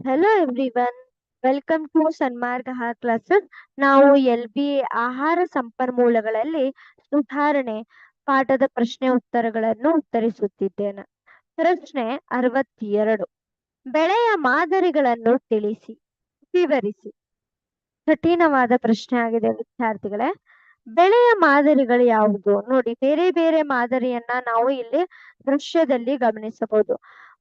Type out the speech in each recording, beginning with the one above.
Hello everyone. Welcome to Sanmarg Classes. ನಾವು LBA ಆಹಾರ ಸಂಪನ್ಮೂಲಗಳಲ್ಲಿ ಸುಧಾರಣೆ ಪಾಠದ ಪ್ರಶ್ನೆ ಉತ್ತರಗಳನ್ನು ಉತ್ತರಿಸುತ್ತಿದ್ದೇನೆ. ಪ್ರಶ್ನೆ 62. ಬೆಳೆಯ ಮಾದರಿಗಳನ್ನು ತಿಳಿಸಿ, ವಿವರಿಸಿ. ಕಠಿಣವಾದ ಪ್ರಶ್ನೆ ಆಗಿದೆ ವಿದ್ಯಾರ್ಥಿಗಳೇ. ಬೆಳೆಯ ಮಾದರಿಗಳು ಯಾವುದು ನೋಡಿ, ಬೇರೆ ಬೇರೆ ಮಾದರಿಯನ್ನ ನಾವು ಇಲ್ಲಿ ದೃಶ್ಯದಲ್ಲಿ ಗಮನಿಸಬಹುದು.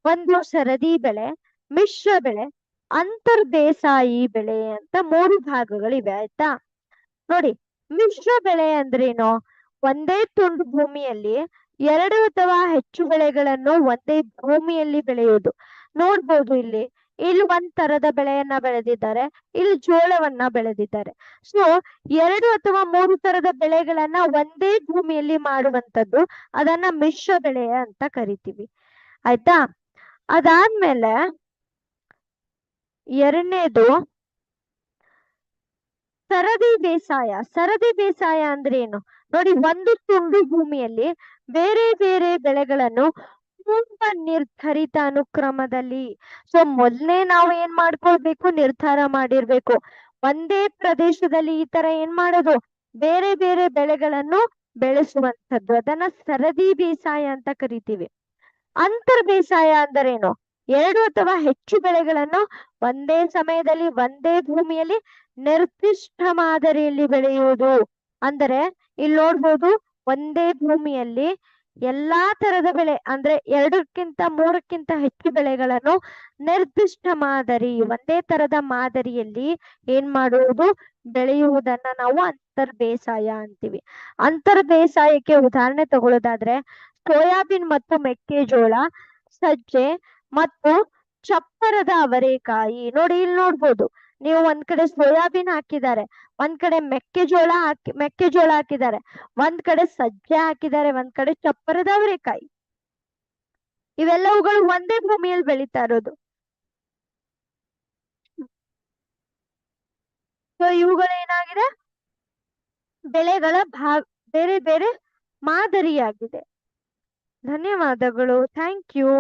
ಒಂದು ಸರದಿ ಬೆಳೆ, ಮಿಶ್ರ ಬೆಳೆ, ಅಂತರ್ ಬೇಸಾಯಿ ಬೆಳೆ ಅಂತ 3 ಭಾಗಗಳಿವೆ. ಆಯ್ತಾ? ನೋಡಿ, ಮಿಶ್ರ ಬೆಳೆ ಅಂದ್ರೇನು? ಒಂದೇ ತುಂಡು ಭೂಮಿಯಲ್ಲಿ 2 ಅಥವಾ ಹೆಚ್ಚು ಬೆಳೆಗಳನ್ನು ಒಂದೇ ಭೂಮಿಯಲ್ಲಿ ಬೆಳೆಯುವುದು. ನೋಡ್ಬೋದು ಇಲ್ಲಿ ಒಂದ್ ತರದ ಬೆಳೆಯನ್ನ ಬೆಳೆದಿದ್ದಾರೆ, ಇಲ್ಲಿ ಜೋಳವನ್ನ ಬೆಳೆದಿದ್ದಾರೆ. ಸೊ 2 ಅಥವಾ 3 ತರದ ಬೆಳೆಗಳನ್ನ ಒಂದೇ ಭೂಮಿಯಲ್ಲಿ ಮಾಡುವಂತದ್ದು ಅದನ್ನ ಮಿಶ್ರ ಬೆಳೆ ಅಂತ ಕರಿತೀವಿ. ಆಯ್ತಾ? ಅದಾದ್ಮೇಲೆ ಎರಡನೇದು ಸರದಿ ಬೇಸಾಯ. ಸರದಿ ಬೇಸಾಯ ಅಂದ್ರೆ ಏನು ನೋಡಿ, ಒಂದು ತುಂಡು ಭೂಮಿಯಲ್ಲಿ ಬೇರೆ ಬೇರೆ ಬೆಳೆಗಳನ್ನು ಪೂರ್ವ ನಿರ್ಧರಿತ ಅನುಕ್ರಮದಲ್ಲಿ. ಸೊ ಮೊದಲೇ ನಾವು ಏನ್ ಮಾಡ್ಕೊಳ್ಬೇಕು, ನಿರ್ಧಾರ ಮಾಡಿರ್ಬೇಕು. ಒಂದೇ ಪ್ರದೇಶದಲ್ಲಿ ಈ ತರ ಏನ್ ಮಾಡೋದು, ಬೇರೆ ಬೇರೆ ಬೆಳೆಗಳನ್ನು ಬೆಳೆಸುವಂತದ್ದು, ಅದನ್ನ ಸರದಿ ಬೇಸಾಯ ಅಂತ ಕರಿತೀವಿ. ಅಂತರ್ ಬೇಸಾಯ ಅಂದರೇನು? 2 ಅಥವಾ ಹೆಚ್ಚು ಬೆಳೆಗಳನ್ನು ಒಂದೇ ಸಮಯದಲ್ಲಿ ಒಂದೇ ಭೂಮಿಯಲ್ಲಿ ನಿರ್ದಿಷ್ಟ ಮಾದರಿಯಲ್ಲಿ ಬೆಳೆಯುವುದು. ಅಂದರೆ ಇಲ್ಲಿ ನೋಡ್ಬೋದು, ಒಂದೇ ಭೂಮಿಯಲ್ಲಿ ಎಲ್ಲಾ ತರದ ಬೆಳೆ ಅಂದ್ರೆ 2ಕ್ಕಿಂತ 3ಕ್ಕಿಂತ ಹೆಚ್ಚು ಬೆಳೆಗಳನ್ನು ನಿರ್ದಿಷ್ಟ ಮಾದರಿ, ಒಂದೇ ತರದ ಮಾದರಿಯಲ್ಲಿ ಏನ್ ಮಾಡುವುದು, ಬೆಳೆಯುವುದನ್ನ ನಾವು ಅಂತರ್ ಬೇಸಾಯ ಅಂತೀವಿ. ಅಂತರ್ ಬೇಸಾಯಕ್ಕೆ ಉದಾಹರಣೆ ತಗೊಳ್ಳೋದಾದ್ರೆ ಸೋಯಾಬೀನ್ ಮತ್ತು ಮೆಕ್ಕೆಜೋಳ, ಸಜ್ಜೆ ಮತ್ತು ಚಪ್ಪರದ ಅವರೆಕಾಯಿ. ನೋಡಿ, ಇಲ್ಲಿ ನೋಡ್ಬೋದು ನೀವು, ಒಂದ್ ಕಡೆ ಸೋಯಾಬೀನ್ ಹಾಕಿದ್ದಾರೆ, ಒಂದ್ ಕಡೆ ಮೆಕ್ಕೆಜೋಳ ಹಾಕಿದ್ದಾರೆ, ಒಂದ್ ಕಡೆ ಸಜ್ಜೆ ಹಾಕಿದ್ದಾರೆ, ಒಂದ್ ಕಡೆ ಚಪ್ಪರದ ಅವರೆಕಾಯಿ. ಇವೆಲ್ಲವುಗಳು ಒಂದೇ ಭೂಮಿಯಲ್ಲಿ ಬೆಳೀತಾ ಇರೋದು. ಸೊ ಇವುಗಳೇನಾಗಿದೆ, ಬೆಳೆಗಳ ಬೇರೆ ಬೇರೆ ಮಾದರಿಯಾಗಿದೆ. ಧನ್ಯವಾದಗಳು. Thank you.